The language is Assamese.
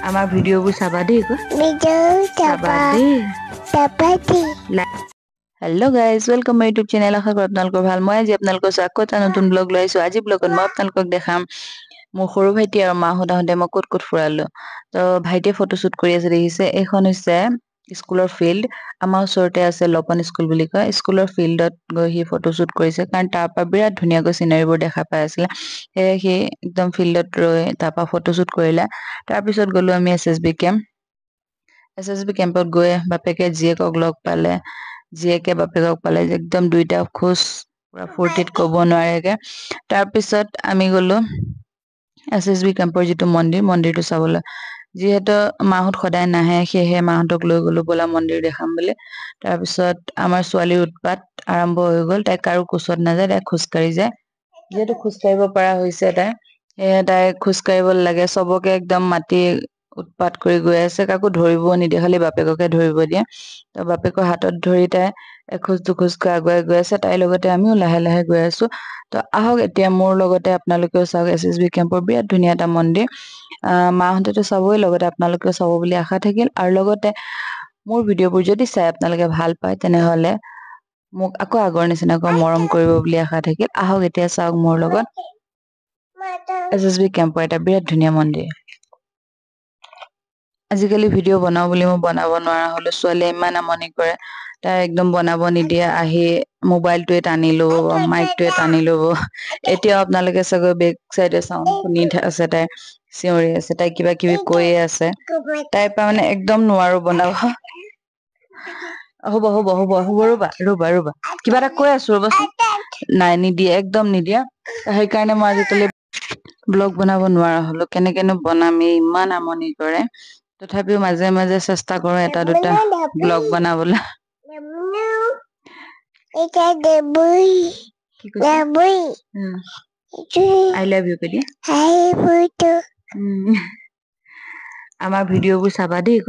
আমাৰ ভিডিঅ'বোৰ চাবা দেই hello' guys welcome my YouTube channel আশা কৰোঁ আপোনালোকৰ ভাল মই আজি আপোনালোকৰ আকৌ এটা নতুন ব্লগ লৈ আহিছোঁ আজি ব্লগত মই আপোনালোকক দেখাম মোৰ সৰু ভাইটি আৰু মাহঁত আহোঁতে মই ক'ত ফুৰালো তো ভাইটিয়ে ফটোশ্বুট কৰি আছে দেখিছে এইখন হৈছে স্কুলৰ ফিল্ড আমাৰ ওচৰতে আছে লপন স্কুল বুলি কয় স্কুলৰ ফিল্ডত গৈ সি ফটোশ্বুট কৰিছে কাৰণ তাৰ পৰা বিৰাট ধুনীয়াকৈ চিনাৰীবোৰ দেখা পাই আছিলে সেয়ে সি একদম ফিল্ডত ৰৈ তাৰ পৰা ফটোশ্বুট কৰিলে তাৰপিছত গ'লো আমি এছএছবি কেম্পত গৈ বাপেকে জীয়েকক লগ পালে জীয়েকে বাপেকক পালে একদম দুইটা খোজ পুৰা ফূৰ্তিত ক'ব নোৱাৰেগে তাৰপিছত আমি গ'লো এছএছবি কেম্পৰ যিটো মন্দিৰটো চাবলৈ যিহেতু মাহঁত সদায় নাহে সেয়েহে মাহঁতক লৈ গ'লো বলা মন্দিৰ দেখাম বুলি তাৰপিছত আমাৰ ছোৱালীৰ উৎপাত আৰম্ভ হৈ গ'ল তাই কাৰো কোচত নাযায় তাই খোজকাঢ়ি যায় যিহেতু খোজকাঢ়িব পৰা হৈছে তাই সেয়ে তাই খোজকাঢ়িব লাগে চবকে একদম মাতি উৎপাত কৰি গৈ আছে কাকো ধৰিবও নিদিয়ে খালি বাপেককে ধৰিব দিয়ে তো বাপেকৰ হাতত ধৰি তাই এখোজ দুখোজকৈ আগুৱাই গৈ আছে তাইৰ লগতে আমিও লাহে লাহে গৈ আছো তো আহক এতিয়া মোৰ লগতে আপোনালোকেও চাওক এছএছবি কেম্পৰ বিৰাট ধুনীয়া এটা মন্দিৰ মাহঁতেতো চাবই লগতে আপোনালোকেও চাব বুলি আশা থাকিল আৰু লগতে মোৰ ভিডিঅ'বোৰ যদি চাই আপোনালোকে ভাল পায় তেনেহ'লে মোক আকৌ আগৰ নিচিনাকৈ মৰম কৰিব বুলি আশা থাকিল আহক এতিয়া চাওক মোৰ লগত এছএছবি কেম্পৰ এটা বিৰাট ধুনীয়া মন্দিৰ আজিকালি ভিডিঅ' বনাও বুলি মই বনাব নোৱাৰা হলো ছোৱালীয়ে ইমান আমনি কৰে তাই একদম বনাব নিদিয়ে আহি মোবাইলটোৱে টানি ল'ব মাইকটোৱে টানি ল'ব এতিয়াও আপোনালোকে চাগৈ বেক চাইডে চাউণ্ড শুনি আছে তাই চিঞৰি আছে তাই কিবা কিবি কৈয়ে আছে তাইৰ পৰা মানে একদম নোৱাৰো বনাব হ'ব ৰ'বা কিবা এটা কৈ আছো ৰ'বাচোন নাই নিদিয়ে একদম নিদিয়ে সেইকাৰণে মই আজিকালি ব্লগ বনাব নোৱাৰা হলো কেনেকেনো বনামেই ইমান আমনি কৰে তথাপিও মাজে মাজে চেষ্টা কৰো এটা দুটা ব্লগ বনাবলৈ I love you Kadi আমাৰ ভিডিঅ'বোৰ চাবা দেই